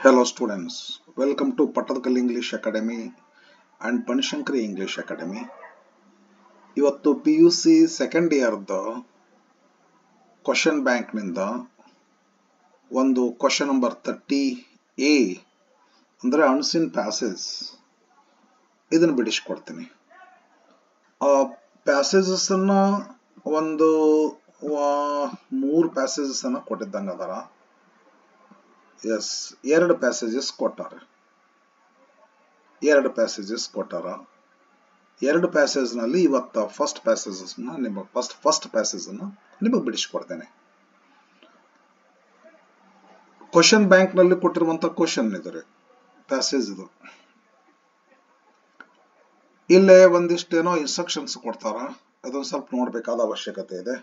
Hello students, welcome to Pattadakal English Academy and Panishankari English Academy. ಇವತ್ತು PUC second ಇಯರ್ದ question bank ನಿಂದ ಒಂದು question number 30A ಅಂದ್ರೆ ಅನ್ಸಿನ್ passage ಇದನ್ನ ಬಿಡಿಸ್ಕೊಡ್ತೀನಿ. ಆ passages ಅನ್ನ ಒಂದು 3 ಪ್ಯಾಸೇಜಸ್ ಅನ್ನ ಕೊಟ್ಟಿದ್ದಂಗ ಅದರ. ಎಸ್, 2 ಪ್ಯಾಸೇಜಸ್ ಕೊಟ್ಟಾರ. 2 ಪ್ಯಾಸೇಜ್ ನಲ್ಲಿ ಇವತ್ತು ಫಸ್ಟ್ ಪ್ಯಾಸೇಜಸ್ ಫಸ್ಟ್ ಪ್ಯಾಸೇಜ್ ಅನ್ನು ನಿಮಗೆ ಬಿಡಿಸ್ಕೊಡ್ತೇನೆ. ಕ್ವಶನ್ ಬ್ಯಾಂಕ್ ನಲ್ಲಿ ಕೊಟ್ಟಿರುವಂತ ಕ್ವಶನ್ ಇದ್ರೆ ಪ್ಯಾಸೇಜ್ ಇದು. ಇಲ್ಲೇ ಒಂದಿಷ್ಟೇನೋ ಇನ್ಸ್ಟ್ರಕ್ಷನ್ಸ್ ಕೊಡ್ತಾರ, ಅದೊಂದು ಸ್ವಲ್ಪ ನೋಡ್ಬೇಕಾದ ಅವಶ್ಯಕತೆ ಇದೆ.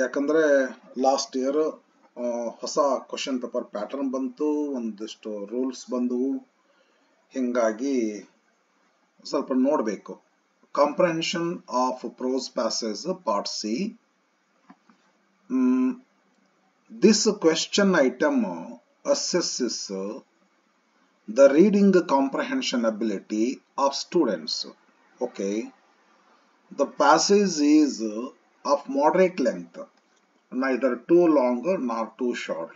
ಯಾಕಂದ್ರೆ ಲಾಸ್ಟ್ ಇಯರ್ ಹೊಸ ಕ್ವಶನ್ ಪೇಪರ್ ಪ್ಯಾಟರ್ನ್ ಬಂತು, ಒಂದಿಷ್ಟು ರೂಲ್ಸ್ ಬಂದವು, ಹಿಂಗಾಗಿ ಸ್ವಲ್ಪ ನೋಡಬೇಕು. Comprehension of prose passage part C. This question item assesses the reading comprehension ability of students. Okay, the passage is of moderate length, neither too long nor too short,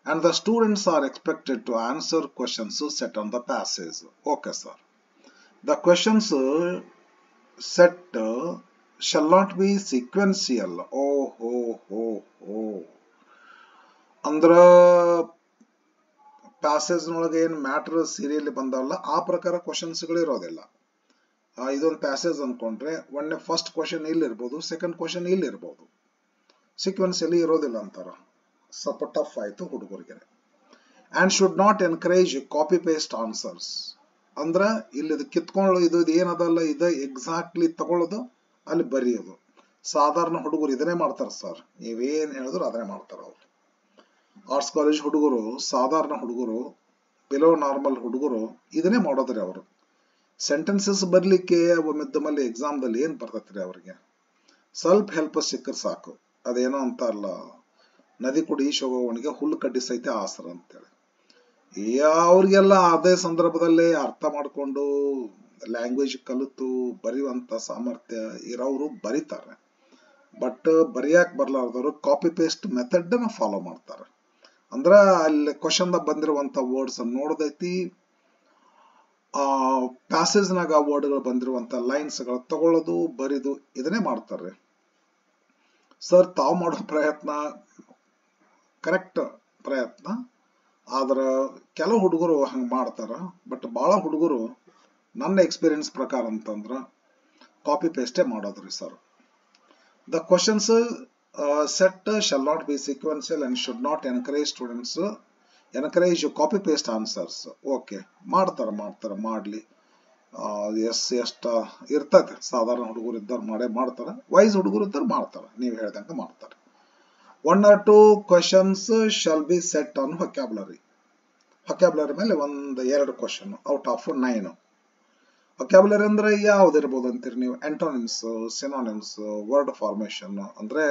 and the students are expected to answer questions set on the passage. Okay sir, the questions set shall not be sequential. ಅಂದ್ರ passage ನೊಳಗೆ ಏನ್ matter serial ಬಂದವಲ್ಲ ಆ ಪ್ರಕಾರ questions ಗಳು ಇರೋದಿಲ್ಲ. ಇದೊಂದು passage ಅನ್ಕೊಂಡ್ರೆ ಒಳ್ಳೆ ಫಸ್ಟ್ ಕ್ವಶನ್ ಇಲ್ಲಿ ಇರ್ಬೋದು, ಸೆಕೆಂಡ್ ಕ್ವಶನ್ ಇಲ್ಲಿ ಇರ್ಬೋದು, ಸೀಕ್ವೆನ್ಸ್ ಅಲ್ಲಿ ಇರೋದಿಲ್ಲ ಅಂತಾರ. ಸ್ವಲ್ಪ ಟಫ್ ಆಯ್ತು ಹುಡುಗರಿಗೆ. And should not encourage copy paste answers. ಅಂದ್ರ ಇಲ್ಲಿ ಕಿತ್ಕೊಳ್ಳೋ ಇದು ಏನದಲ್ಲ, ಇದು ಎಕ್ಸಾಕ್ಟ್ಲಿ ತಗೊಳ್ಳೋದು ಅಲ್ಲಿ ಬರೆಯೋದು. ಸಾಧಾರಣ ಹುಡುಗರು ಇದನ್ನೇ ಮಾಡ್ತಾರ ಸರ್, ನೀವೇನ್ ಹೇಳಿದ್ರು ಅದನ್ನೇ ಮಾಡ್ತಾರ ಅವ್ರು. ಆರ್ಟ್ಸ್ ಕಾಲೇಜ್ ಹುಡುಗರು, ಸಾಧಾರಣ ಹುಡುಗರು, ಬಿಲೋ ನಾರ್ಮಲ್ ಹುಡುಗರು ಇದನ್ನೇ ಮಾಡೋದ್ರಿ. ಅವರು ಸೆಂಟೆನ್ಸಸ್ ಬರ್ಲಿಕ್ಕೆ ಒಮ್ಮಿದ್ದಮಲ್ಲಿ ಎಕ್ಸಾಮ್ದಲ್ಲಿ ಏನ್ ಬರ್ತೈತ್ರಿ ಅವ್ರಿಗೆ, ಸ್ವಲ್ಪ ಹೆಲ್ಪ್ ಸಿಕ್ಕರ್ ಸಾಕು. ಅದೇನೋ ಅಂತಾರಲ್ಲ, ನದಿ ಕುಡಿ ಶೋಭವನಿಗೆ ಹುಲ್ಲು ಕಡ್ಡಿ ಸಹಿತ ಆಸರ ಅಂತೇಳಿ. ಅವ್ರಿಗೆಲ್ಲ ಅದೇ ಸಂದರ್ಭದಲ್ಲೇ ಅರ್ಥ ಮಾಡ್ಕೊಂಡು ಲ್ಯಾಂಗ್ವೇಜ್ ಕಲಿತು ಬರೆಯುವಂತ ಸಾಮರ್ಥ್ಯ ಇರೋರು ಬರೀತಾರೆ. ಬಟ್ ಬರೆಯಕ್ ಬರ್ಲಾರ್ದವ್ರು ಕಾಪಿ ಪೇಸ್ಟ್ ಮೆಥಡ್ ನ ಫಾಲೋ ಮಾಡ್ತಾರೆ. ಅಂದ್ರ ಅಲ್ಲಿ ಕ್ವಶನ್ ಬಂದಿರುವಂತ ವರ್ಡ್ಸ್ ನೋಡದೈತಿ, ಪ್ಯಾಸೇಜ್ ನಾಗ ವರ್ಡ್ಗಳು ಬಂದಿರುವಂತ ಲೈನ್ಸ್ ಗಳು ತಗೊಳ್ಳೋದು, ಬರಿದು ಇದನ್ನೇ ಮಾಡ್ತಾರೆ. ಸರ್ ತಾವು ಮಾಡೋ ಪ್ರಯತ್ನ ಕರೆಕ್ಟ್ ಪ್ರಯತ್ನ, ಆದ್ರ ಕೆಲವು ಹುಡುಗರು ಹಂಗ ಮಾಡ್ತಾರ. ಬಟ್ ಬಹಳ ಹುಡುಗರು ನನ್ನ ಎಕ್ಸ್ಪೀರಿಯನ್ಸ್ ಪ್ರಕಾರ ಅಂತಂದ್ರ ಕಾಪಿ ಪೇಸ್ಟೇ ಮಾಡೋದ್ರಿ sir. The questions set shall not be sequential and should not encourage students copy paste answers. Okay, ಮಾಡ್ತಾರ ಮಾಡ್ಲಿ. ಎಷ್ಟ ಇರ್ತದೆ, ಸಾಧಾರಣ ಹುಡುಗರು ಇದ್ದವ್ರು ಮಾಡೇ ಮಾಡ್ತಾರ, ವೈಸ್ ಹುಡುಗರು ಇದ್ದವ್ರು ಮಾಡ್ತಾರ, ನೀವು ಹೇಳ್ದಂಗ ಮಾಡ್ತಾರೆ. 1 or 2 questions shall be set on vocabulary. vocabulary ಮೇಲೆ 1-2 ಕ್ವಶನ್ ಔಟ್ ಆಫ್ 9. ವೊಕ್ಯಾಬ್ಯುಲರಿ ಅಂದ್ರೆ ಯಾವ್ದು ಇರ್ಬೋದು ಅಂತೀರಿ ನೀವು? Antonyms, synonyms, word formation. ಅಂದ್ರೆ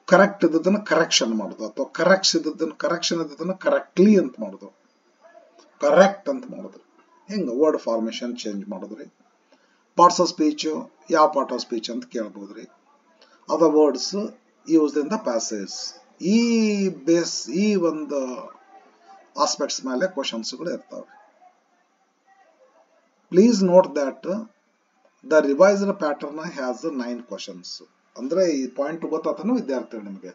ಕರೆಕ್ಟ್ ಇದ್ದದನ್ನ ಕರೆಕ್ಷನ್ ಮಾಡುದು, ಅಥವಾ ಕರೆಕ್ಷನ್ ಇದ್ದದನ್ನ ಕರೆಕ್ಟ್ಲಿ ಅಂತ ಮಾಡುದು, ಕರೆಕ್ಟ್ ಅಂತ ಮಾಡುದು. ಹಿಂಗ ವರ್ಡ್ ಫಾರ್ಮೇಶನ್ ಚೇಂಜ್ ಮಾಡುದ್ರಿ. ಪಾರ್ಟ್ಸ್ ಆಫ್ ಸ್ಪೀಚ್, ಯಾವ ಪಾರ್ಟ್ ಆಫ್ ಸ್ಪೀಚ್ ಅಂತ ಕೇಳ್ಬೋದ್ರಿ. ಅದ words use in the passage. ಈ ಒಂದು ಆಸ್ಪೆಕ್ಟ್ಸ್ ಮೇಲೆ ಕ್ವಶನ್ಸ್ ಗಳು ಇರ್ತವೆ. Please note that the revised pattern has 9 questions. ಅಂದ್ರೆ ಈ ಪಾಯಿಂಟ್ ಗೊತ್ತಾತನು ವಿದ್ಯಾರ್ಥಿಗಳು ನಿಮಗೆ.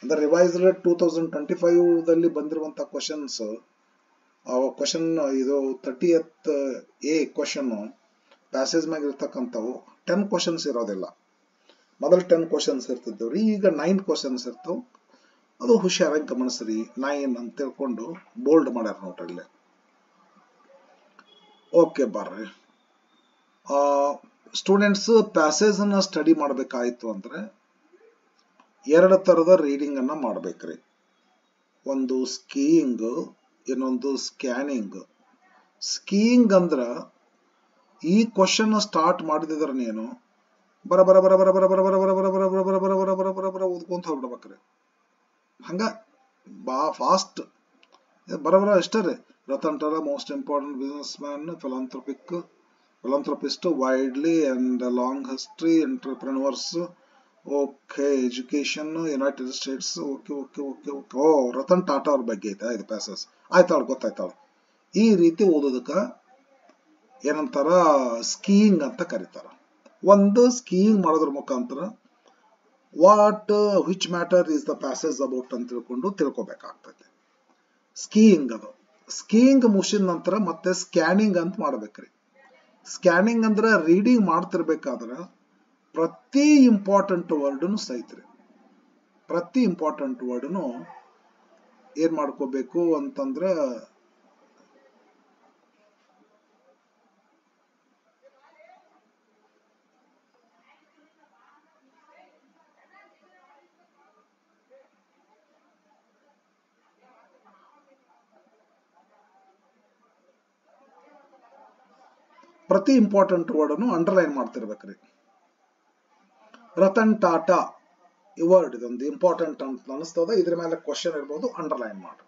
ಅಂದ್ರೆ ರಿವೈಸ್ಡ್ 2025 ದಲ್ಲಿ ಬಂದಿರುವಂತ ಕ್ವಶನ್ಸ್, ಕ್ವಶನ್ ಇದು 30th A ಕ್ವಶನ್ ಪ್ಯಾಸೇಜ್ ಮ್ಯಾಗ ಇರ್ತಕ್ಕಂಥವು 10 ಕ್ವಶನ್ಸ್ ಇರೋದಿಲ್ಲ. ಮೊದಲು 10 ಕ್ವಶನ್ಸ್ ಇರ್ತಿದ್ದವ್ರಿ, ಈಗ 9 ಕ್ವಶನ್ಸ್ ಇರ್ತಾವ. ಅದು ಹುಷಾರಾಗಿ ಗಮನಿಸ್ರಿ. 9 ಅಂತ ತಿಳ್ಕೊಂಡು ಬೋಲ್ಡ್ ಮಾಡ್ಯಾರ ನೋಡ್ರಿ. ಓಕೆ ಬರ್ರಿ. ಸ್ಟೂಡೆಂಟ್ಸ್ ಪ್ಯಾಸೇಜ್ ಅನ್ನ ಸ್ಟಡಿ ಮಾಡ್ಬೇಕಾಯ್ತು ಅಂದ್ರೆ 2 ತರದ ರೀಡಿಂಗ್ ಅನ್ನ ಮಾಡ್ಬೇಕ್ರಿ. ಒಂದು ಸ್ಕೀಯಿಂಗ್, ಇನ್ನೊಂದು ಸ್ಕ್ಯಾನಿಂಗ್. ಸ್ಕೀಯಿಂಗ್ ಅಂದ್ರ ಈ ಕ್ವಶನ್ ಸ್ಟಾರ್ಟ್ ಮಾಡಿದ್ರ ನೀನು ಬರ ಬರ ಬರ ಬರ ಬರ ಬರ ಬರ ಬರ ಬರ ಬರ ಬರ ಬರ ಬರ ಬರ ಬರ ಬರ ಓದ್ಕೊಂತ ಹೋಗ್ಬಿಡ್ಬೇಕ್ರಿ. ಹಂಗ ಫಾಸ್ಟ್ ಬರಬರ ಅಷ್ಟೇ ರೀ. Ratan Tata most important business man, philanthropist, widely and long history, entrepreneurs. Okay, education United States. Okay okay okay okay. Oh, Ratan Tata ಅವ್ರ ಬಗ್ಗೆ ಐತೆ. ಇದು ಪ್ಯಾಸಸ್ ಆಯ್ತಾಳ, ಗೊತ್ತಾಯ್ತಾಳ. ಈ ರೀತಿ ಓದೋದಕ್ಕ ಏನಂತಾರ, ಸ್ಕೀಯಿಂಗ್ ಅಂತ ಕರೀತಾರ. ಒಂದು ಸ್ಕೀಯಿಂಗ್ ಮಾಡೋದ್ರ ಮುಖಾಂತರ which matter is the passage about ಅಂತ ತಿಳ್ಕೊಬೇಕಾಗ್ತದೆ. ಸ್ಕೀಯಿಂಗ್ ಅದು. ಸ್ಕೀಯಿಂಗ್ ಮುಗಿಸಿದ ನಂತರ ಮತ್ತೆ ಸ್ಕ್ಯಾನಿಂಗ್ ಅಂತ ಮಾಡ್ಬೇಕ್ರಿ. ಸ್ಕ್ಯಾನಿಂಗ್ ಅಂದ್ರೆ ರೀಡಿಂಗ್ ಮಾಡ್ತಿರ್ಬೇಕಾದ್ರೆ ಪ್ರತಿ ಇಂಪಾರ್ಟೆಂಟ್ ವರ್ಡ್ನು ಸಹಿತ್ರಿ. ಪ್ರತಿ ಇಂಪಾರ್ಟೆಂಟ್ ವರ್ಡ್ನು ಏನ್ ಮಾಡ್ಕೋಬೇಕು ಅಂತಂದ್ರ ಪ್ರತಿ ಇಂಪಾರ್ಟೆಂಟ್ ವರ್ಡ್ನು ಅಂಡರ್ಲೈನ್ ಮಾಡ್ತಿರ್ಬೇಕ್ರಿ. ರತನ್ ಟಾಟಾ ಈ ವರ್ಡ್ ಇದೊಂದು ಇಂಪಾರ್ಟೆಂಟ್ ಅಂತ ಅನಿಸ್ತದ, ಇದ್ರ ಮೇಲೆ ಕ್ವಶನ್ ಇರ್ಬೋದು, ಅಂಡರ್ಲೈನ್ ಮಾಡಿ.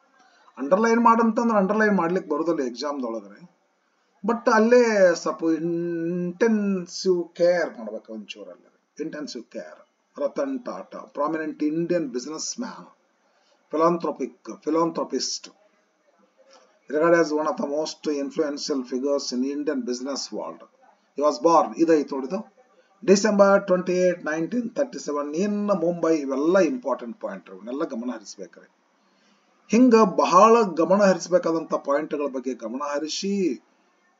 ಅಂಡರ್ಲೈನ್ ಮಾಡಂತಂದ್ರೆ ಅಂಡರ್ಲೈನ್ ಮಾಡ್ಲಿಕ್ಕೆ ಬರೋದಿಲ್ಲ ಎಕ್ಸಾಮ್ದೊಳಗ್ರಿ. ಬಟ್ ಅಲ್ಲೇ ಸ್ವಲ್ಪ ಇಂಟೆನ್ಸಿವ್ ಕೇರ್ ಮಾಡ್ಬೇಕು ಒಂಚೂರಲ್ಲಿ. Intensive care. Ratan Tata, prominent Indian business man, philanthropist, regarded as one of the most influential figures in Indian business world. He was born, ಇದೈತು ನೋಡಿದು, December 28, 1937 in Mumbai. ಇವೆಲ್ಲ important point, ಇವನ್ನೆಲ್ಲ ಗಮನ ಹರಿಸ್ಬೇಕ್ರಿ. ಹಿಂಗ ಬಹಳ ಗಮನ ಹರಿಸಬೇಕಾದಂತ ಪಾಯಿಂಟ್ಗಳ ಬಗ್ಗೆ ಗಮನ ಹರಿಸಿ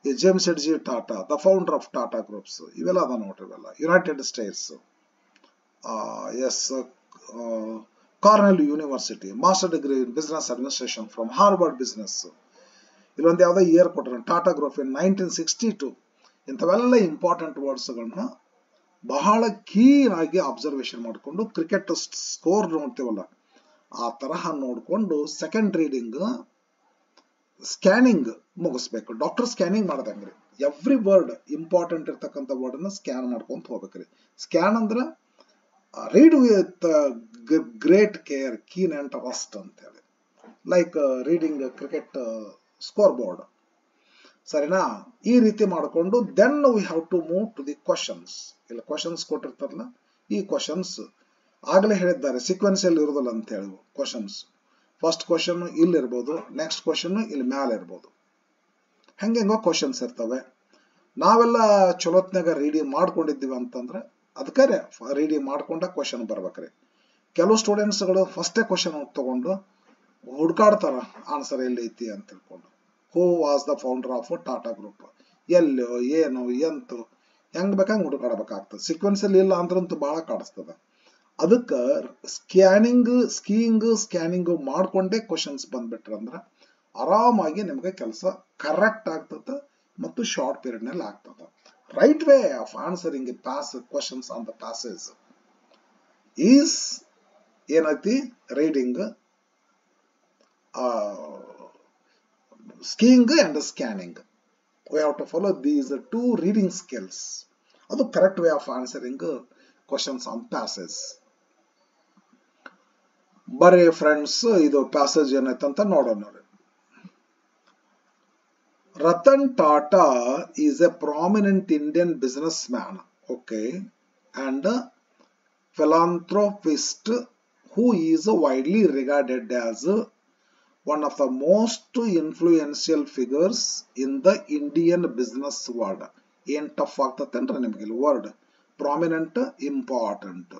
Jamsetji Tata, the founder of Tata groups, ಇವೆಲ್ಲ ಅದ ನೋಡ್ರಿ. ಇವೆಲ್ಲ United States, yes, Cornell university, master degree in business administration from Harvard business. ಇಲ್ಲೊಂದು ಯಾವ್ದೋ ಇಯರ್ ಕೊಟ್ರೆ ಟಾಟಾ ಗ್ರೂಪ್ ಇನ್ 1962. ಇಂಥವೆಲ್ಲ ಇಂಪಾರ್ಟೆಂಟ್ ವರ್ಡ್ಸ್ಗಳನ್ನ ಬಹಳ ಕೀನ್ ಆಗಿ ಅಬ್ಸರ್ವೇಷನ್ ಮಾಡಿಕೊಂಡು, ಕ್ರಿಕೆಟ್ ಸ್ಕೋರ್ ನೋಡ್ತೀವಲ್ಲ ಆ ತರಹ ನೋಡ್ಕೊಂಡು ಸೆಕೆಂಡ್ ರೀಡಿಂಗ್ ಸ್ಕ್ಯಾನಿಂಗ್ ಮುಗಿಸ್ಬೇಕು. ಡಾಕ್ಟರ್ ಸ್ಕ್ಯಾನಿಂಗ್ ಮಾಡ್ದಂಗ್ರಿ. ಎವ್ರಿ ವರ್ಡ್ ಇಂಪಾರ್ಟೆಂಟ್ ಇರ್ತಕ್ಕಂಥ ವರ್ಡ್ ಅನ್ನ ಸ್ಕ್ಯಾನ್ ಮಾಡ್ಕೊಂತ ಹೋಗ್ಬೇಕ್ರಿ. ಸ್ಕ್ಯಾನ್ ಅಂದ್ರೆ read with great care, keen interest ಅಂತ ಹೇಳಿ, like reading cricket score board. ಸರಿನಾ? ಈ ರೀತಿ ಮಾಡಿಕೊಂಡು then we have to move to the questions. ಇಲ್ಲ ಕ್ವಶನ್ಸ್ ಕೊಟ್ಟಿರ್ತಾರಲ್ಲ, ಈ ಕ್ವಶನ್ಸ್ ಆಗಲೇ ಹೇಳಿದ್ದಾರೆ ಸೀಕ್ವೆನ್ಸಿಯಲ್ಲಿ ಇರೋದಿಲ್ಲ ಅಂತ ಹೇಳಿ. ಕ್ವಶನ್ಸ್ ಫಸ್ಟ್ ಕ್ವಶನ್ ಇಲ್ಲಿರ್ಬೋದು, ನೆಕ್ಸ್ಟ್ ಕ್ವಶನ್ ಇಲ್ಲಿ ಮ್ಯಾಲೆ ಇರ್ಬೋದು. ಹೆಂಗೆಂಗೋ ಕ್ವಶನ್ಸ್ ಇರ್ತವೆ. ನಾವೆಲ್ಲ ಚಲೋತ್ನಾಗ ರೀಡಿಂಗ್ ಮಾಡ್ಕೊಂಡಿದ್ದೀವಿ ಅಂತಂದ್ರೆ ಅದಕ್ಕೆ ರೀಡಿಂಗ್ ಮಾಡ್ಕೊಂಡ ಕ್ವಶನ್ ಬರ್ಬೇಕ್ರಿ. ಕೆಲವು ಸ್ಟೂಡೆಂಟ್ಸ್ಗಳು ಫಸ್ಟೇ ಕ್ವಶನ್ ತಗೊಂಡು ಹುಡ್ಕಾಡ್ತಾರ ಆನ್ಸರ್ ಎಲ್ಲಿ ಐತಿ ಅಂತ ತಿಳ್ಕೊಂಡು. Who was the founder of Tata group, ಎಲ್ಲೋ ಏನು ಎಂತು ಹೆಂಗ್ ಬೇಕಂಗ್ ಹುಡುಕಾಡ್ಬೇಕಾಗ್ತದೆ. ಸೀಕ್ವೆನ್ಸಲ್ಲಿ ಇಲ್ಲ ಅಂದ್ರಂತೂ ಬಹಳ ಕಾಡಿಸ್ತದ. ಅದಕ್ಕೆ ಸ್ಕ್ಯಾನಿಂಗ್ ಮಾಡ್ಕೊಂಡೇ ಕ್ವಶನ್ಸ್ ಬಂದ್ಬಿಟ್ರಂದ್ರ ಆರಾಮಾಗಿ ನಿಮ್ಗೆ ಕೆಲಸ ಕರೆಕ್ಟ್ ಆಗ್ತದ ಮತ್ತು ಶಾರ್ಟ್ ಪೀರಿಯಡ್ ನಲ್ಲಿ ಆಗ್ತದ. Right way of answering questions on the passage is ಏನೈತಿ, reading, skimming and scanning. We have to follow these two reading skills. ಅದು correct way of answering questions on passage. ಬರ್ರಿ friends, ಇದು passage ಏನೈತಂತ ನೋಡೋಣ. Ratan Tata is a prominent Indian business man, okay, and philanthropist who is widely regarded as one of the most influential figures in the Indian business world. ಏನ್ tough ಆಗ್ತತೇನ್ರಿ ನಿಮ್ಗೆ word prominent, important.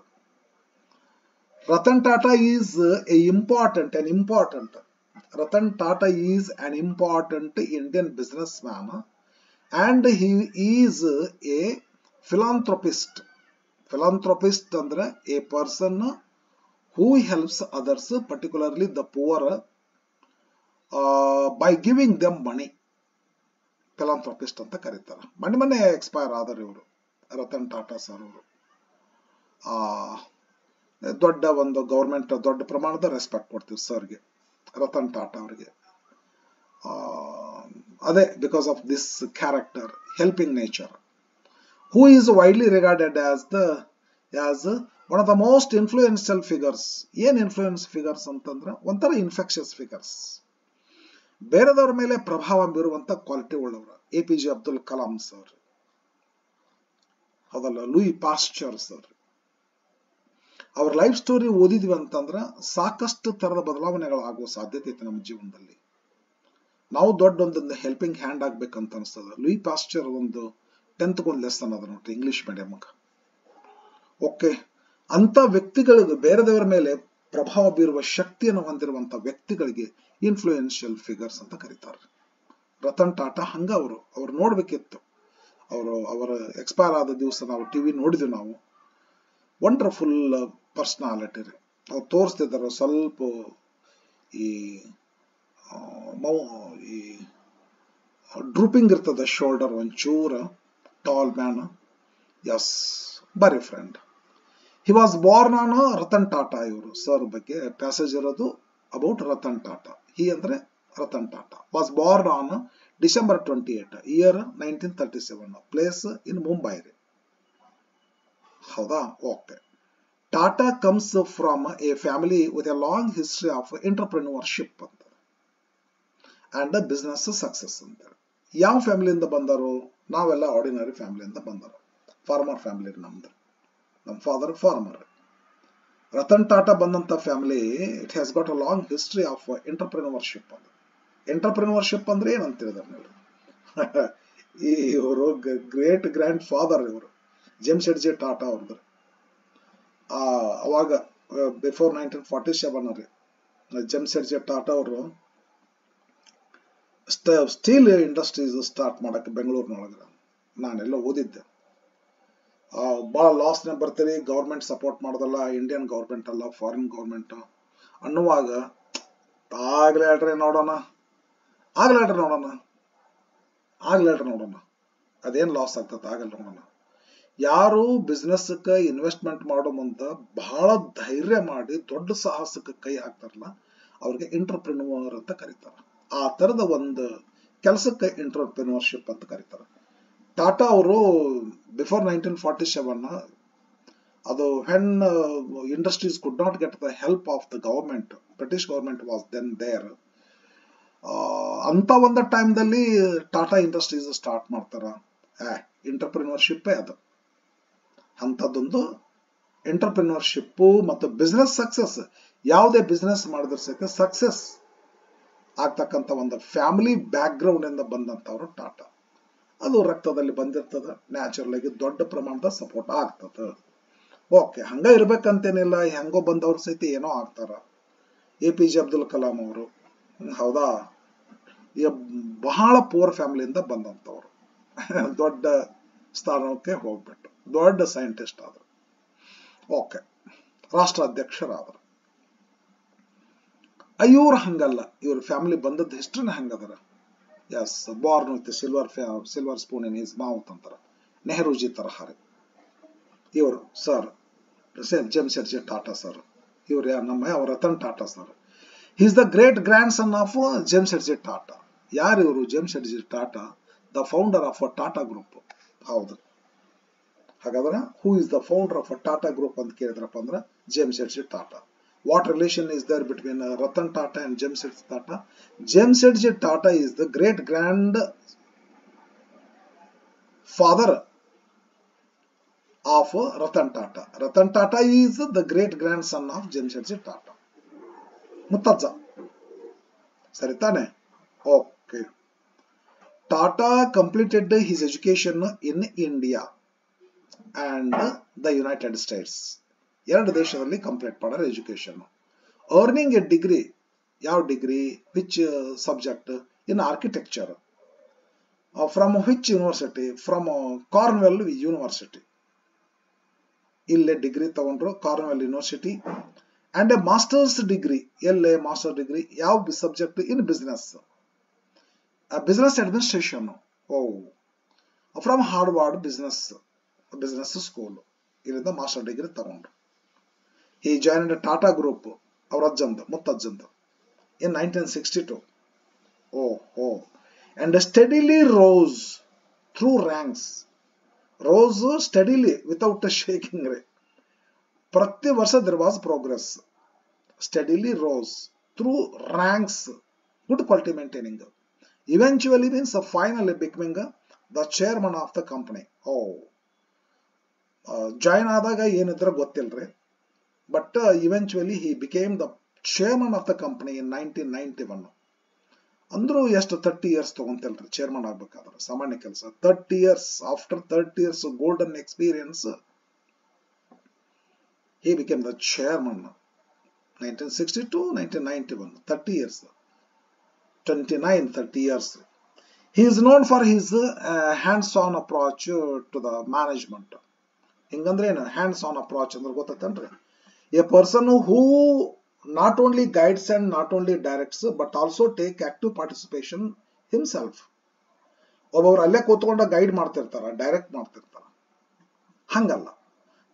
Ratan Tata is Ratan Tata is an important Indian businessman and he is a philanthropist. Philanthropist ಅಂದ್ರೆ a person who helps others, particularly the poor, by giving them money. Philanthropist ಅಂತ ಕರೀತಾರೆ. ಮೊನ್ನೆ expire ಆದರು ಇವರು, Ratan Tata sir ಅವರು. ದೊಡ್ಡ ಒಂದು government ದೊಡ್ಡ ಪ್ರಮಾಣದ ರೆಸ್ಪೆಕ್ಟ್ ಕೊಡ್ತೀವಿ ಸರ್ಗೆ, ರತನ್ ಟಾಟಾ ಅವರಿಗೆ. ಅದೇ because of this character, helping nature. Who is widely regarded as one of the most influential figures. ಏನ್ ಇನ್ಫ್ಲೂಯೆನ್ಸ್ ಫಿಗರ್ಸ್ ಅಂತಂದ್ರೆ ಒಂಥರ ಇನ್ಫೆಕ್ಷಸ್ ಫಿಗರ್ಸ್, ಬೇರೆದವ್ರ ಮೇಲೆ ಪ್ರಭಾವ ಬೀರುವಂತ ಕ್ವಾಲಿಟಿ ಉಳ್ಳವರು. APJ ಅಬ್ದುಲ್ ಕಲಾಂ ಸರ್, ಹೌದಲ್ಲ, ಲೂಯಿ ಪಾಶ್ಚರ್ ಸರ್. ಅವ್ರ ಲೈಫ್ ಸ್ಟೋರಿ ಓದಿದ್ವಿ ಅಂತಂದ್ರ ಸಾಕಷ್ಟು ತರದ ಬದಲಾವಣೆಗಳಾಗುವ ಸಾಧ್ಯತೆ ಐತೆ ನಮ್ಮ ಜೀವನದಲ್ಲಿ. ನಾವು ದೊಡ್ಡ ಒಂದು ಹೆಲ್ಪಿಂಗ್ ಹ್ಯಾಂಡ್ ಆಗ್ಬೇಕಂತ ಅನ್ಸ್ತದ. ಲೂಯಿ ಪಾಶ್ಚರ್ ಒಂದು 10th ಒಂದು ಲೆಸನ್ ಅದ ನೋಡ್ರಿ, ಇಂಗ್ಲಿಷ್ ಮೀಡಿಯಂ. ಓಕೆ, ಅಂತ ವ್ಯಕ್ತಿಗಳಿಗೆ, ಬೇರೆದವರ ಮೇಲೆ ಪ್ರಭಾವ ಬೀರುವ ಶಕ್ತಿಯನ್ನು ಹೊಂದಿರುವಂತ ವ್ಯಕ್ತಿಗಳಿಗೆ ಇನ್ಫ್ಲೂಯೆನ್ಷಿಯಲ್ ಫಿಗರ್ಸ್ ಅಂತ ಕರೀತಾರೆ. ರತನ್ ಟಾಟಾ ಹಂಗ ಅವ್ರು ನೋಡ್ಬೇಕಿತ್ತು. ಅವರ ಎಕ್ಸ್ಪೈರ್ ಆದ ದಿವಸ ನಾವು ಟಿವಿ ನೋಡಿದ್ವಿ ನಾವು. ವಂಡರ್ಫುಲ್ ಪರ್ಸನಾಲಿಟಿ ರೀ. ಅವ್ರು ತೋರಿಸ್ತಿದ್ದಾರೆ ಸ್ವಲ್ಪ ಈ ಡ್ರೂಪಿಂಗ್ ಇರ್ತದ ಶೋಲ್ಡರ್ ಒಂಚೂರ, ಟಾಲ್ ಮ್ಯಾನ್. ಎಸ್, ಬರಿ friend. He was Born on Ratan Tata. ಇವರು ಸರ್ ಬಗ್ಗೆ ಪ್ಯಾಸೇಜ್ ಇರೋದು ಅಬೌಟ್ ರತನ್ ಟಾಟಾ. ಹಿ ಅಂದ್ರೆ Ratan Tata was Born on December 28, year 1937, place in Mumbai ರೀ. ಹೌದಾ? Okay. Tata comes from A family with A long history of entrepreneurship ಅಂತ and business success ಅಂತ. ಯಾವ ಫ್ಯಾಮಿಲಿಯಿಂದ ಬಂದರು? ನಾವೆಲ್ಲ ಆರ್ಡಿನರಿ ಫ್ಯಾಮಿಲಿಯಿಂದ ಬಂದರು. ಫಾರ್ಮರ್ ಫ್ಯಾಮಿಲಿ ನಮ್ದು. ನಮ್ಮ ಫಾದರ್ ಫಾರ್ಮರ್. ರತನ್ ಟಾಟಾ ಬಂದಂತ family, it has got a long history of entrepreneurship. Entrepreneurship ಅಂದ್ರೆ ಏನಂತ ಹೇಳಿದಾರೆ ನೀವು? ಇವರು ಗ್ರೇಟ್ ಗ್ರ್ಯಾಂಡ್ ಫಾದರ್ ಇವರು, ಜೆಮ್ಶೆಡ್ಜಿ ಟಾಟಾ ಅವ್ರದ್ದು. ಅವಾಗ ಬಿಫೋರ್ 1947 ರೀ, ಜೆಮ್ಶೆಡ್ಜಿ ಟಾಟಾ ಅವರು ಸ್ಟೀಲ್ ಇಂಡಸ್ಟ್ರೀಸ್ ಸ್ಟಾರ್ಟ್ ಮಾಡಕ್ಕೆ ಬೆಂಗಳೂರಿನೊಳಗ ನಾನೆಲ್ಲ ಓದಿದ್ದೆ. ಬಹಳ ಲಾಸ್ನೇ ಬರ್ತೀರಿ, ಗೌರ್ಮೆಂಟ್ ಸಪೋರ್ಟ್ ಮಾಡೋದಲ್ಲ, ಇಂಡಿಯನ್ ಗೌರ್ಮೆಂಟ್ ಅಲ್ಲ ಫಾರಿನ್ ಗೌರ್ಮೆಂಟ್ ಅನ್ನುವಾಗ ಆಗ್ಲೇಳ್ರಿ ನೋಡೋಣ ಅದೇನ್ ಲಾಸ್ ಆಗ್ತದೆ ಆಗಲ್ಲ ನೋಡೋಣ. ಯಾರು ಬಿಸ್ನೆಸ್ಗೆ ಇನ್ವೆಸ್ಟ್ಮೆಂಟ್ ಮಾಡೋ ಮುಂದ ಬಹಳ ಧೈರ್ಯ ಮಾಡಿ ದೊಡ್ಡ ಸಾಹಸಕ್ಕೆ ಕೈ ಹಾಕ್ತಾರಲ್ಲ ಅವ್ರಿಗೆ ಎಂಟರ್ಪ್ರೆನ್ಯೂರ್ ಅಂತ ಕರೀತಾರೆ. ಆ ತರದ ಒಂದು ಕೆಲಸಕ್ಕೆ ಎಂಟರ್ಪ್ರೆನ್ಯೂರ್ಶಿಪ್ ಅಂತ ಕರೀತಾರೆ. ಟಾಟಾ ಅವರು ಬಿಫೋರ್ 1947, ಅದು when industries could not get the help of the government, British government was then there. ಅಂತ ಒಂದು ಟೈಮ್ದಲ್ಲಿ ಟಾಟಾ ಇಂಡಸ್ಟ್ರೀಸ್ ಸ್ಟಾರ್ಟ್ ಮಾಡ್ತಾರ. ಎಂಟರ್ಪ್ರೆನ್ಯೂರ್ಶಿಪ್ಪೇ ಅದು. ಅಂಥದ್ದೊಂದು ಎಂಟರ್ಪ್ರೆನ್ಯೂರ್ಶಿಪ್ ಮತ್ತು ಬಿಸ್ನೆಸ್ ಸಕ್ಸಸ್, ಯಾವುದೇ ಬಿಸ್ನೆಸ್ ಮಾಡಿದ್ರೆ ಸಹಿತ ಸಕ್ಸಸ್ ಆಗ್ತಕ್ಕಂಥ ಒಂದು ಫ್ಯಾಮಿಲಿ ಬ್ಯಾಕ್ ಗ್ರೌಂಡ್ ಇಂದ ಬಂದಂತವ್ರು ಟಾಟಾ. ಅದು ರಕ್ತದಲ್ಲಿ ಬಂದಿರ್ತದ, ನ್ಯಾಚುರಲ್ ಆಗಿ ದೊಡ್ಡ ಪ್ರಮಾಣದ ಸಪೋರ್ಟ್ ಆಗ್ತದ. ಓಕೆ, ಹಂಗ ಇರ್ಬೇಕಂತೇನಿಲ್ಲ, ಹೆಂಗೋ ಬಂದವ್ರು ಸಹಿತ ಏನೋ ಆಗ್ತಾರ. APJ ಅಬ್ದುಲ್ ಕಲಾಂ ಅವರು, ಹೌದಾ, ಈಗ ಬಹಳ ಪೂರ್ ಫ್ಯಾಮಿಲಿಯಿಂದ ಬಂದಂತವ್ರು, ದೊಡ್ಡ ಸ್ಥಾನಕ್ಕೆ ಹೋಗ್ಬಿಟ್ಟು ದೊಡ್ಡ ಸೈಂಟಿಸ್ಟ್ ಆದ್ರು. ಓಕೆ, ರಾಷ್ಟ್ರಾಧ್ಯಕ್ಷರಾದ್ರು. ಇವ್ರು ಹಂಗಲ್ಲ, ಇವ್ರ ಫ್ಯಾಮಿಲಿ ಬಂದದ್ದು ಹಿಸ್ಟ್ರಿನ ಹಂಗದರ. Yes, born with silver spoon in his mouth ಅಂತಾರ. ನೆಹರೂಜಿ ತರಹ ರೀ ಇವರು. ಸರ್ ಜೆಮ್ಶೆಡ್ಜಿ ಟಾಟಾ ಸರ್, ಇವ್ರು ನಮ್ಮ Ratan Tata sir. Is the great grand son of Jamsetji Tata. ಯಾರು ಇವರು? Jamsetji Tata, the founder of Tata group. ಹೌದು. ಹಾಗಾದ್ರೆ who is the founder of Tata group ಅಂತ ಕೇಳಿದ್ರಪ್ಪ ಅಂದ್ರೆ Jamsetji Tata. What relation is there between Ratan Tata and Jemshedji Tata? Jemshedji Tata is the great grand father of Ratan Tata. Ratan Tata is the great grandson of Jemshedji Tata. Muttazza. Sari tane? Okay. Tata completed his education in India and the United States. ಎರಡು ದೇಶದಲ್ಲಿ complete ಮಾಡಾರ education. Earning a degree. ಯಾವ degree? Which subject? In architecture. From which university? From Cornwell university. ಇಲ್ಲೇ degree ತಗೊಂಡ್ರು, Cornwell university. And a masters degree. ಎಲ್ಲೇ master degree? ಯಾವ subject? In business, business administration. From Harvard business school. ಇಲ್ಲಿಂದ master degree ತಗೊಂಡ್ರು. He joined Tata Group, our Muttazjand, in 1962. And steadily rose through ranks. Rose steadily without a shaking. ಪ್ರತಿ ವರ್ಷ there was progress, steadily rose through ranks, good quality maintaining. Eventually means finally becoming the chairman of the company. Join ಆದಾಗ ಏನಿದ್ರ ಗೊತ್ತಿಲ್ರಿ, but eventually he became the chairman of the company in 1991. ಅಂದ್ರೂ ಎಷ್ಟು 30 years ತಗೊಂತಲ್ರಿ chairman ಆಗ್ಬೇಕಾದ್ರೆ, ಸಾಮಾನ್ಯ ಕೆಲಸ. 30 years, after 30 years golden experience, he became the chairman. 1962, 1991, 30 years, 30 years. He is known for his hands-on approach to the management. ಹಿಂಗಂದ್ರೆ ಏನು hands on approach ಅಂದ್ರೆ ಗೊತ್ತೈತೇನ್ರಿ? A person who not only guides and not only directs but also take active participation himself. ಒಬ್ಬೊಬ್ರು ಅಲ್ಲೇ ಕೂತ್ಕೊಂಡ guide ಮಾಡ್ತಿರ್ತಾರ, direct ಮಾಡ್ತಿರ್ತಾರ. ಹಂಗಲ್ಲ,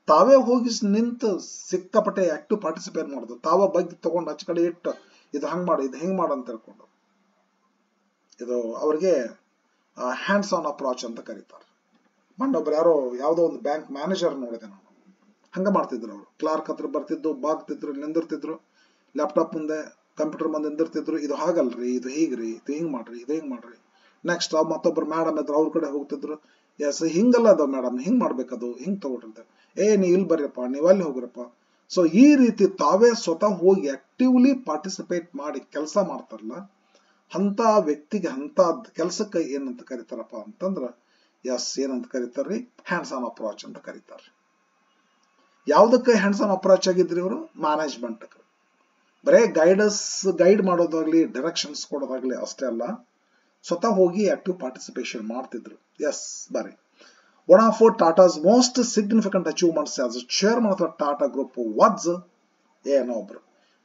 ತಾವೇ ಹೋಗಿ ನಿಂತು ಸಿಕ್ಕಾಪಟ್ಟೆ ಆಕ್ಟಿವ್ ಪಾರ್ಟಿಸಿಪೇಟ್ ಮಾಡೋದು, ತಾವ ಬಗ್ಗೆ ತಗೊಂಡು ಹಚ್ಚ ಕಡೆ ಇಟ್ಟು ಇದು ಹಂಗ್ ಮಾಡು, ಇದು ಹೆಂಗ್ ಮಾಡು ಅಂತ ಹೇಳ್ಕೊಂಡು, ಇದು ಅವ್ರಿಗೆ ಹ್ಯಾಂಡ್ಸ್ ಆನ್ ಅಪ್ರೋಚ್ ಅಂತ ಕರೀತಾರೆ. ಮೊನ್ನೊಬ್ರು ಯಾರೋ ಯಾವುದೋ ಒಂದು ಬ್ಯಾಂಕ್ ಮ್ಯಾನೇಜರ್ ನೋಡಿದೆ ನಾನು, ಹಂಗ ಮಾಡ್ತಿದ್ರು. ಅವರು ಕ್ಲಾರ್ಕ್ ಹತ್ರ ಬರ್ತಿದ್ದು, ಬಾಗ್ತಿದ್ರು, ನಿಂದಿರ್ತಿದ್ರು, ಲ್ಯಾಪ್ಟಾಪ್ ಮುಂದೆ ಕಂಪ್ಯೂಟರ್ ಮುಂದೆ ನಿಂದಿರ್ತಿದ್ರು. ಇದು ಹಾಗಲ್ರಿ, ಇದು ಹೀಗ್ರಿ, ಇದು ಹಿಂಗ್ ಮಾಡ್ರಿ, ಇದು ಹಿಂಗ್ ಮಾಡ್ರಿ. ನೆಕ್ಸ್ಟ್ ಮತ್ತೊಬ್ರು ಮೇಡಮ್ ಇದ್ರು, ಅವ್ರ ಕಡೆ ಹೋಗ್ತಿದ್ರು. ಎಸ್ ಹಿಂಗಲ್ಲ ಅದು ಮೇಡಮ್, ಹಿಂಗ್ ಮಾಡ್ಬೇಕದು, ಹಿಂಗ್ ತಗೊಳ್ರಿ, ನೀ ಇಲ್ಲಿ ಬರ್ರಪ್ಪ, ನೀವ್ ಅಲ್ಲಿ ಹೋಗ್ರಪ್ಪ. ಸೊ ಈ ರೀತಿ ತಾವೇ ಸ್ವತಃ ಹೋಗಿ ಆಕ್ಟಿವ್ಲಿ ಪಾರ್ಟಿಸಿಪೇಟ್ ಮಾಡಿ ಕೆಲಸ ಮಾಡ್ತಾರಲ್ಲ, ಅಂತ ವ್ಯಕ್ತಿಗೆ ಅಂತ ಕೆಲಸಕ್ಕೆ ಏನಂತ ಕರೀತಾರಪ್ಪ ಅಂತಂದ್ರ ಏನಂತ ಕರೀತಾರ್ರಿ? ಹ್ಯಾಂಡ್ಸ್ ಆನ್ ಅಪ್ರೋಚ್ ಅಂತ ಕರೀತಾರೆ. ಯಾವ್ದಕ್ಕೆ ಹ್ಯಾಂಡ್ಸ್ ಆನ್ ಅಪ್ರೋಚ್ ಆಗಿದ್ರಿ ಇವರು? ಮ್ಯಾನೇಜ್ಮೆಂಟ್. ಬರೇ ಗೈಡ್ ಮಾಡೋದಾಗ್ಲಿ, ಡೈರೆಕ್ಷನ್ಸ್ ಕೊಡೋದಾಗ್ಲಿ ಅಷ್ಟೇ ಅಲ್ಲ, ಸ್ವತಃ ಹೋಗಿ ಆಕ್ಟಿವ್ ಪಾರ್ಟಿಸಿಪೇಷನ್ ಮಾಡ್ತಿದ್ರು. ಬರ್ರಿ, one of Tata's most significant achievements as a chairman of the Tata Group was ಏನೊಬ್ರು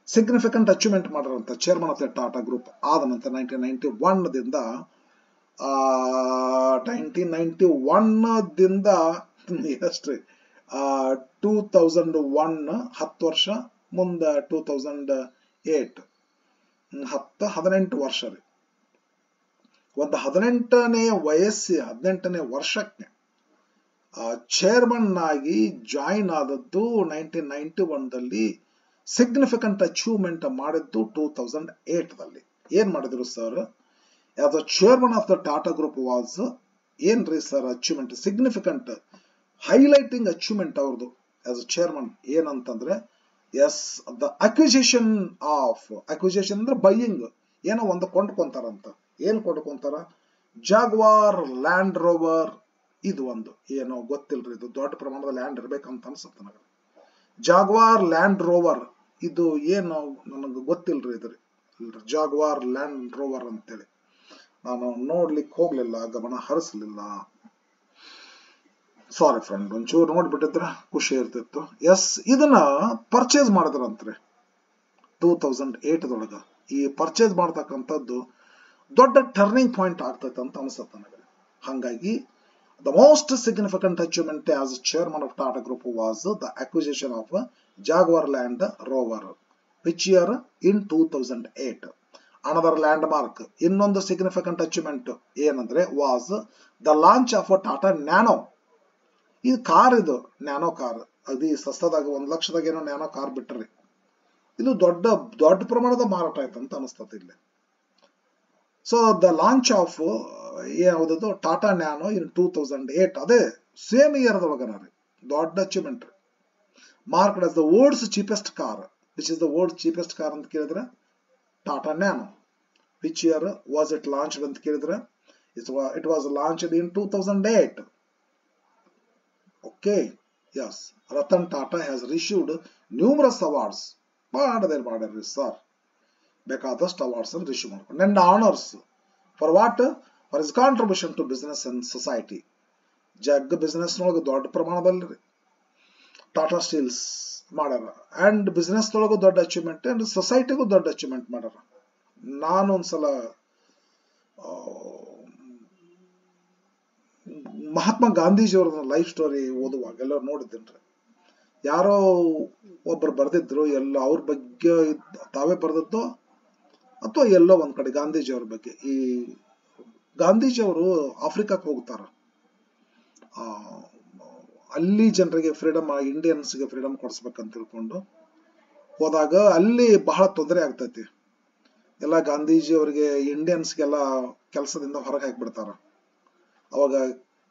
ಸಿಗ್ನಿಫಿಕೆಂಟ್ ಅಚೀವ್ಮೆಂಟ್ ಮಾಡಿರೋಂಥ chairman of the Tata group ಆದ ನಂತರ 1991 ದಿಂದ 2001 10 ವರ್ಷ, ಮುಂದೆ 2008 18 ವರ್ಷ ರೀ. ಒಂದು 18ನೇ ವರ್ಷಕ್ಕೆ ಚೇರ್ಮನ್ ಆಗಿ ಜಾಯಿನ್ ಆದದ್ದು 1991ದಲ್ಲಿ. ಸಿಗ್ನಿಫಿಕೆಂಟ್ ಅಚೀವ್ಮೆಂಟ್ ಮಾಡಿದ್ದು 2008ದಲ್ಲಿ. ಏನ್ ಮಾಡಿದ್ರು sir? As a chairman of the Tata group was ಏನ್ರಿ sir achievement? Significant highlighting achievement ಅವ್ರದ್ದು ಆಸ್ ಅ ಚೇರ್ಮನ್ ಏನಂತಂದ್ರೆ, ದ ಅಕ್ವಿಸಿಷನ್ ಅಂದ್ರೆ ಬೈಯಿಂಗ್. ಏನೋ ಒಂದು ಕೊಂಡ್ಕೊಂತಾರಂತ. ಏನ್ ಕೊಂಡ್ಕೊಂತಾರ? Jaguar land rover. ಇದು ಒಂದು ಏನೋ ಗೊತ್ತಿಲ್ರಿ, ಇದು ದೊಡ್ಡ ಪ್ರಮಾಣದ ಲ್ಯಾಂಡ್ ಇರ್ಬೇಕಂತ ಅನ್ಸುತ್ತೆ ನನಗೆ. ಜಾಗ್ವಾರ್ ಲ್ಯಾಂಡ್ ರೋವರ್, ಇದು ಏನು ನನಗೆ ಗೊತ್ತಿಲ್ರಿ. ಇದ್ರಿ ಜಾಗ್ವಾರ್ ಲ್ಯಾಂಡ್ ರೋವರ್ ಅಂತೇಳಿ ನಾನು ನೋಡ್ಲಿಕ್ಕೆ ಹೋಗ್ಲಿಲ್ಲ, ಗಮನ ಹರಿಸಲಿಲ್ಲ. ಸಾರಿ ಫ್ರೆಂಡ್, ಒಂಚೂರು ನೋಡ್ಬಿಟ್ಟಿದ್ರ ಖುಷಿ ಇರ್ತಿತ್ತು. ಇದನ್ನ ಪರ್ಚೇಸ್ ಮಾಡಿದ್ರಂತ್ರಿ 2008ದೊಳಗ. ಈ ಪರ್ಚೇಸ್ ಮಾಡ್ತಕ್ಕಂಥದ್ದು ದೊಡ್ಡ ಟರ್ನಿಂಗ್ ಪಾಯಿಂಟ್ ಆಗ್ತೈತೆ ಅಂತ ಅನ್ಸುತ್ತೆ ನನಗೆ. ಹಾಗಾಗಿ the most significant achievement as chairman of Tata Group was the acquisition of Jaguar Land Rover, which year in 2008. Another landmark, ಇನ್ನೊಂದು significant achievement ಏನಂದ್ರೆ was the launch of a Tata Nano. ಇದು car, ಇದು nano car. ಅದು ಸಸ್ತದಾಗ 1 ಲಕ್ಷದಾಗ ಏನೋ nano car ಬಿಟ್ರಿ. ಇದು ದೊಡ್ಡ ಪ್ರಮಾಣದ ಮಾರಾಟ ಆಯ್ತು ಅಂತ ಅನಿಸ್ತದೆ ಇಲ್ಲಿ. ಸೊ ದ ಲಾಂಚ್ ಆಫ್ ಯಾವ್ದು ಟಾಟಾ ನ್ಯಾನೋ ಇನ್ 2008, ಅದೇ ಸೇಮ್ ಇಯರ್ದೊಳಗನ ರೀ. ದೊಡ್ಡ ಅಚೀವ್ಮೆಂಟ್ ರೀ. Marked as the world's cheapest car. Which is the world cheapest car ಅಂತ ಕೇಳಿದ್ರೆ Tata Nano. Which year was it launched ಅಂತ ಕೇಳಿದ್ರೆ it was launched in 2008. Okay, Ratan Tata has received numerous awards. ಮಾಡ್ರಿ ಸರ್, ಬೇಕಾದಷ್ಟು ಅವಾರ್ಡ್ಸ್ ಅನ್ನು ರಿಸೀವ್ ಮಾಡ್ಕೊಂಡು. And honours for what? For his contribution to business and society. Business ನೊಳಗೆ ದೊಡ್ಡ ಪ್ರಮಾಣದಲ್ಲಿ ಟಾಟಾ ಸ್ಟೀಲ್ಸ್ ಮಾಡ್ಯಾರ. ಅಂಡ್ ಬಿಸ್ನೆಸ್ ನೊಳಗೂ ದೊಡ್ಡ ಅಚೀವ್ಮೆಂಟ್, ಅಂಡ್ ಸೊಸೈಟಿಗೂ ದೊಡ್ಡ ಅಚೀವ್ಮೆಂಟ್ ಮಾಡ್ಯಾರ. ನಾನೊಂದ್ಸಲ ಮಹಾತ್ಮ ಗಾಂಧೀಜಿಯವ್ರ ಲೈಫ್ ಸ್ಟೋರಿ ಓದುವಾಗ ಎಲ್ಲ ನೋಡಿದ್ದೇನ್ರಿ. ಯಾರೋ ಒಬ್ರು ಬರ್ದಿದ್ರು, ಎಲ್ಲ ಅವ್ರ ಬಗ್ಗೆ ತಾವೇ ಬರ್ದದ್ದು ಅಥವಾ ಎಲ್ಲೋ ಒಂದ್ ಕಡೆ ಗಾಂಧೀಜಿಯವ್ರ ಬಗ್ಗೆ. ಈ ಗಾಂಧೀಜಿಯವರು ಆಫ್ರಿಕಾಕ್ಕೆ ಹೋಗ್ತಾರ. ಅಲ್ಲಿ ಜನರಿಗೆ ಫ್ರೀಡಮ್, ಇಂಡಿಯನ್ಸ್ಗೆ ಫ್ರೀಡಮ್ ಕೊಡಿಸ್ಬೇಕಂತ ತಿಳ್ಕೊಂಡು ಹೋದಾಗ ಅಲ್ಲಿ ಬಹಳ ತೊಂದರೆ ಆಗ್ತೈತಿ. ಎಲ್ಲ ಗಾಂಧೀಜಿ ಅವರಿಗೆ ಇಂಡಿಯನ್ಸ್ಗೆಲ್ಲ ಕೆಲಸದಿಂದ ಹೊರಗೆ ಹಾಕಿಬಿಡ್ತಾರ. ಅವಾಗ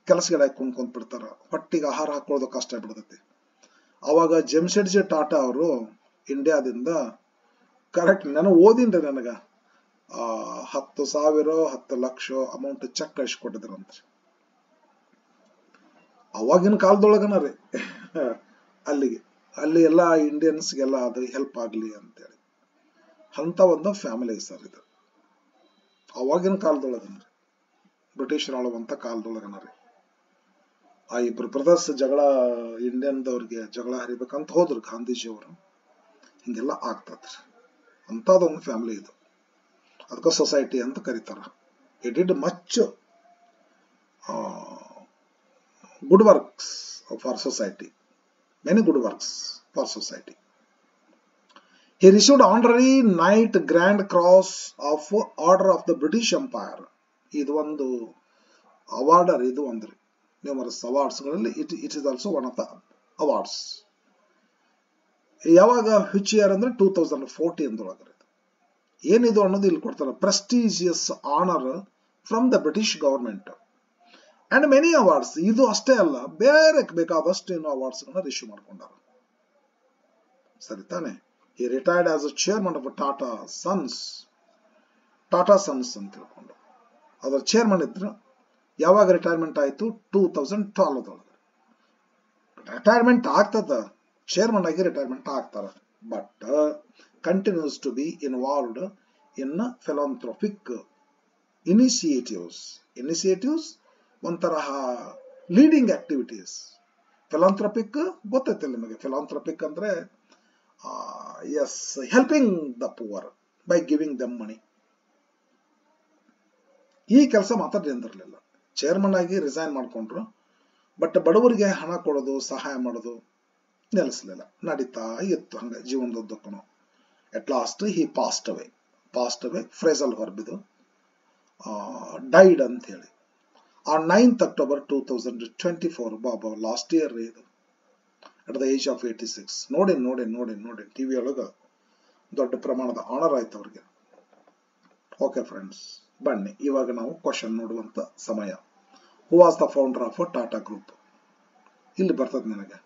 ಕೆಲಸಗಳ ಹಾಕೊಂಡು ಬಿಡ್ತಾರ, ಹೊಟ್ಟಿಗೆ ಆಹಾರ ಹಾಕೊಳ್ಳೋದು ಕಷ್ಟ ಆಗ್ಬಿಡ್ತೈತಿ. ಅವಾಗ ಜೆಮ್ಶೆಡ್ಜಿ ಟಾಟಾ ಅವರು ಇಂಡಿಯಾದಿಂದ ಕರೆಕ್ಟ್ ನಾನು ಓದಿನ್ರಿ, ನನಗ 10,000 10 ಲಕ್ಷ ಅಮೌಂಟ್ ಚೆಕ್ ಕಳಿಸ್ಕೊಟ್ಟಿದ್ರಂತ್ರಿ ಅವಾಗಿನ ಕಾಲದೊಳಗನ ರೀ. ಅಲ್ಲಿ ಎಲ್ಲ ಇಂಡಿಯನ್ಸ್ಗೆಲ್ಲ ಅದು ಹೆಲ್ಪ್ ಆಗ್ಲಿ ಅಂತೇಳಿ ಅಂತ ಒಂದು ಫ್ಯಾಮಿಲಿ ಸರ್ ಇದು. ಅವಾಗಿನ ಕಾಲದೊಳಗನ ರೀ, ಬ್ರಿಟಿಷರ್ ಆಳುವಂತ ಕಾಲದೊಳಗನ ರೀ. ಆ ಇಬ್ರು ಬ್ರದರ್ಸ್ ಜಗಳ, ಇಂಡಿಯನ್ದವ್ರಿಗೆ ಜಗಳ ಹರಿಬೇಕಂತ ಹೋದ್ರು ಗಾಂಧೀಜಿ ಅವರು. ಹಿಂಗೆಲ್ಲ ಆಗ್ತದ್ರಿ. ಅಂತದೊಂದು ಫ್ಯಾಮಿಲಿ ಇದು. ಅದಕ್ಕೆ ಸೊಸೈಟಿ ಅಂತ ಕರೀತಾರ. It did much good works for society, many good works for society. He received honorary Knight Grand Cross of Order of the British Empire. ಇದು ಒಂದು ಅವಾರ್ಡ್, ಇದು ಒಂದು ನ್ಯೂಮರಸ್ ಅವಾರ್ಡ್ಸ್ ಗಳಲ್ಲಿ it is also one of the awards. ಯಾವಾಗ which year ಅಂದ್ರೆ 2014 ಒಳಗಡೆ. ಏನಿದು ಅನ್ನೋದು ಇಲ್ಲಿ ಕೊಡ್ತಾರೆ. Prestigious honour from the British government and many awards. ಇದು ಅಷ್ಟೇ ಅಲ್ಲ, ಬೇರೆ ಬೇಕಾದಷ್ಟು ಏನೋ ಅವಾರ್ಡ್ಸ್ ಗಳನ್ನ ರಿಸೀವ್ ಮಾಡ್ಕೊಂಡಾರ. ಸರಿ ತಾನೆ. ಈ retired as a chairman of Tata sons ಅಂತ ತಿಳ್ಕೊಂಡು ಅದರ ಚೇರ್ಮನ್ ಇದ್ರು. ಯಾವಾಗ ರಿಟೈರ್ಮೆಂಟ್ ಆಯ್ತು? 2012 ಒಳಗೆ ರಿಟೈರ್ಮೆಂಟ್ ಆಗ್ತದ. ಚೇರ್ಮನ್ ಆಗಿ ರಿಟೈರ್ಮೆಂಟ್ ಆಗ್ತಾರ. But continues to be involved in philanthropic initiatives, ಒಂಥರ ಲೀಡಿಂಗ್ ಆಕ್ಟಿವಿಟೀಸ್. ಫಿಲಾಂಥ್ರೋಪಿಕ್ ಗೊತ್ತೈತಿಲ್ಲ ನಿಮಗೆ? ಫಿಲಾಂಥ್ರೋಪಿಕ್ ಅಂದ್ರೆ helping the poor by giving them money. ಈ ಕೆಲಸ ಮಾತ್ರ ನಿಂದಿರಲಿಲ್ಲ. ಚೇರ್ಮನ್ ಆಗಿ ರಿಸೈನ್ ಮಾಡ್ಕೊಂಡ್ರು, ಬಟ್ ಬಡವರಿಗೆ ಹಣ ಕೊಡೋದು, ಸಹಾಯ ಮಾಡೋದು ನಿಲ್ಲಿಸಲಿಲ್ಲ. ನಡೀತಾ ಇತ್ತು ಹಂಗ ಜೀವನದುದ್ದಕ್ಕೂ. At last he passed away phrasal ಹೊರಬಿದು ಡೈಡ್ ಅಂತ ಹೇಳಿ on 9th October 2024. ಬಾಬಾ ಲಾಸ್ಟ್ ಇಯರ್ ಇದು, ಅಟ್ ದ ಏಜ್ ಆಫ್ 86. ನೋಡಿ ಟಿವಿ ಒಳಗ ದೊಡ್ಡ ಪ್ರಮಾಣದ ಆನರ್ ಆಯ್ತು ಅವ್ರಿಗೆ. ಓಕೆ ಫ್ರೆಂಡ್ಸ್, ಬನ್ನಿ ಇವಾಗ ನಾವು ಕ್ವಶನ್ ನೋಡುವಂತ ಸಮಯ. Who was the founder of Tata group? ಇಲ್ಲಿ ಬರ್ತದೆ ನನಗೆ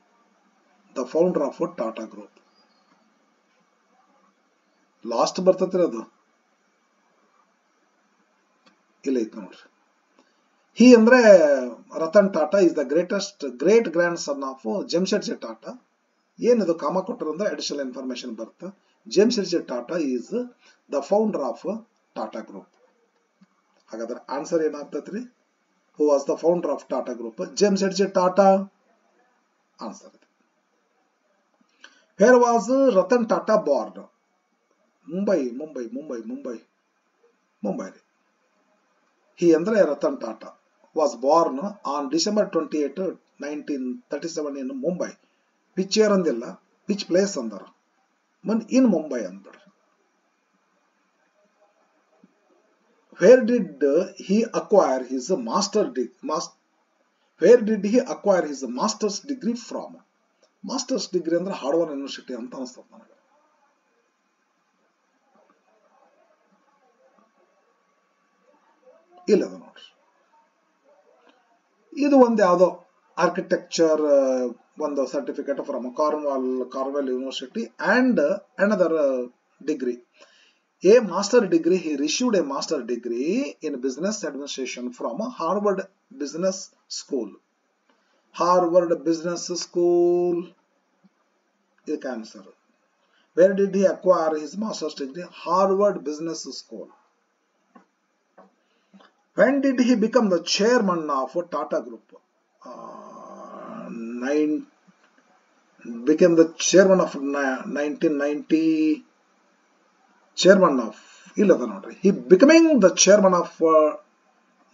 the founder of Tata group. Last ಬರ್ತದ್ರಿ ಅದು, ಇಲ್ಲ ಐತ್ ನೋಡ್ರಿ. ಹಿ ಅಂದ್ರೆ Ratan Tata is the great grand son of Jamsetji Tata. ಏನಿದು ಕಾಮ ಕೊಟ್ಟರು ಅಂದ್ರೆ ಅಡಿಷನಲ್ ಇನ್ಫಾರ್ಮೇಶನ್ ಬರುತ್ತೆ. Jamsetji Tata is the founder of Tata group. ಹಾಗಾದ್ರೆ ಆನ್ಸರ್ ಏನಾಗ್ತೈತ್ರಿ? Who was the founder of Tata group? Jamsetji Tata answer. Where was Ratan Tata Born? Mumbai ರೀ. ಹಿ ಅಂದ್ರೆ Ratan Tata was born on December 28, 1937 in Mumbai. Which year ಅಂದಿಲ್ಲ, which place ಅಂದಾರ, in Mumbai ಅಂದ್ಬಿಡ್ರಿ. Where did he acquire his master's degree from? Masters degree ಅಂದ್ರೆ Harvard university ಅಂತ ಅನಿಸ್ತದೆ ನನಗೆ. ಇಲ್ಲ ಅದು ನೋಡ್ರಿ, ಇದು ಒಂದು ಯಾವುದೋ ಆರ್ಕಿಟೆಕ್ಚರ್ ಒಂದು certificate from Cornell university and another degree, a master degree. He received a master degree in business administration from Harvard Business School. is the answer. Where did he acquire his master's degree? Harvard Business School. When did he become the chairman of Tata Group? Became the chairman of 1990. Chairman of he becoming the chairman of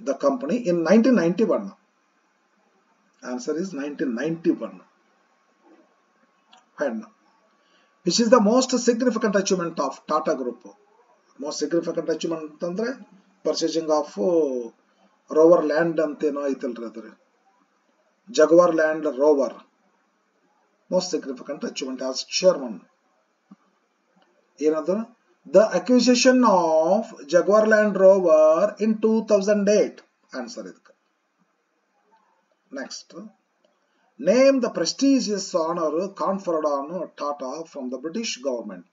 the company in 1991. Answer is 1991. When? Which is the most significant achievement of Tata Group? Most significant achievement ಅಂದ್ರೆ purchasing of rover land ಅಂತೇನೋ ಐತಲ್ರಿ ಅದ್ರಿ. Jaguar Land Rover, most significant achievement as chairman. ಏನದು? The acquisition of Jaguar Land Rover in 2008. Answer ಇದಕ್ಕೆ. Next, name the prestigious honor conferred on Tata from the British government.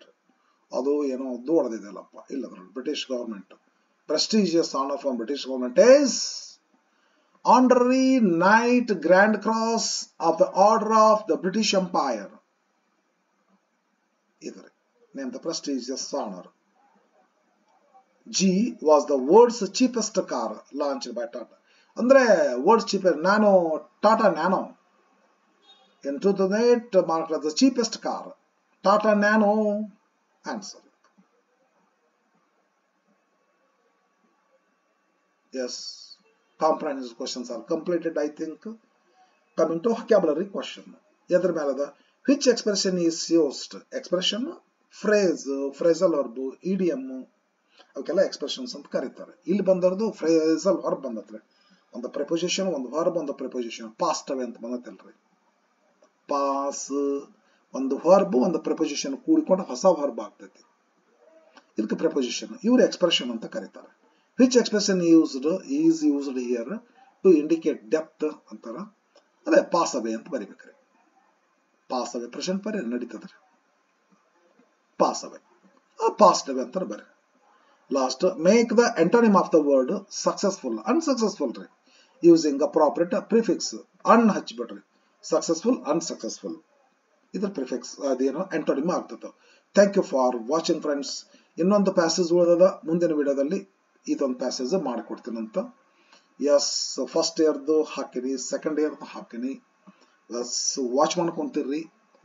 ಅದು ಏನೋ ಹೊಡೆದಿದೆಯಲ್ಲಪ್ಪ, ಇಲ್ಲದ್ರಲ್ಲಿ British government. Prestigious honor from British government is Honorary Knight Grand Cross of the Order of the British Empire. Either name the prestigious honor. G was the world's cheapest car launched by Tata. Andre world's cheapest Nano, Tata Nano. In 2008 marked as the cheapest car. Tata Nano. Answer. Yes. Comprehensive questions are completed, I think. Coming to vocabulary question. Yadr melada, which expression is used? Expression, phrase, phrasal verb, idiom. ಅವಕ್ಕೆಲ್ಲ expressions ಅಂತ ಕರೀತಾರೆ. ಇಲ್ಲಿ ಬಂದರದು phrasal verb ಬಂದತ್ರಿ. ಒಂದು ಪ್ರೆಪೋಸಿಷನ್, ಒಂದು verb, ಒಂದು ಪ್ರೆಪೋಸಿಷನ್. Past ಅವೇ ಅಂತ ಬಂದತ್ತಲ್ರಿ. Pass ಒಂದು verb, ಒಂದು ಪ್ರೆಪೋಸಿಷನ್ ಕೂಡಿಕೊಂಡು ಹೊಸ ವರ್ಬ್ ಆಗ್ತೈತಿ. ಇದಕ್ಕೆ ಪ್ರೆಪೋಸಿಷನ್. ಇವ್ರು ಎಕ್ಸ್ಪ್ರೆಷನ್ ಅಂತ ಕರೀತಾರೆ. Which expression is used here to indicate depth ಅಂತಾರ. ಅದೇ ಪಾಸ್ ಅವೇ ಅಂತ ಬರಿಬೇಕ್ರಿ. ಪಾಸ್ ಅವೇ ಪ್ರೆಸೆಂಟ್ ಬರೀ ನಡೀತದ್ರಿ. ಪಾಸ್ ಅವೇ, ಪಾಸ್ಟ್ ಅವೇ ಅಂತಾರೆ ಬರ್ರಿ. Last, make the antonym of the word successful. Unsuccessful ರೀ, using appropriate prefix. Un ಹಚ್ಬಿಡ್ರಿ. Successful, unsuccessful. ಇದ್ರ ಪ್ರಿಫಿಕ್ಸ್ ಅದೇನೋ ಆಂಟೋನಿಮ್ ಆಗ್ತದೆ. Thank you for watching friends. ಇನ್ನೊಂದು ಪ್ಯಾಸೇಜ್ ಉಳಿದದ, ಮುಂದಿನ ವಿಡಿಯೋದಲ್ಲಿ ಇದೊಂದು ಪ್ಯಾಸೇಜ್ ಮಾಡಿಕೊಡ್ತೀನಂತ. ಎಸ್, ಫಸ್ಟ್ ಇಯರ್ದು ಹಾಕಿನಿ, ಸೆಕೆಂಡ್ ಇಯರ್ದು ಹಾಕಿನಿ. ವಾಚ್ ಮಾಡ್ಕೊಂತೀರ್ರಿ.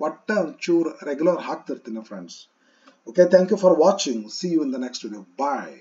ಒಟ್ಟೆ ಒಂಚೂರು ರೆಗ್ಯುಲರ್ ಹಾಕ್ತಿರ್ತೀನಿ friends. Okay, thank you for watching. See you in the next video. Bye.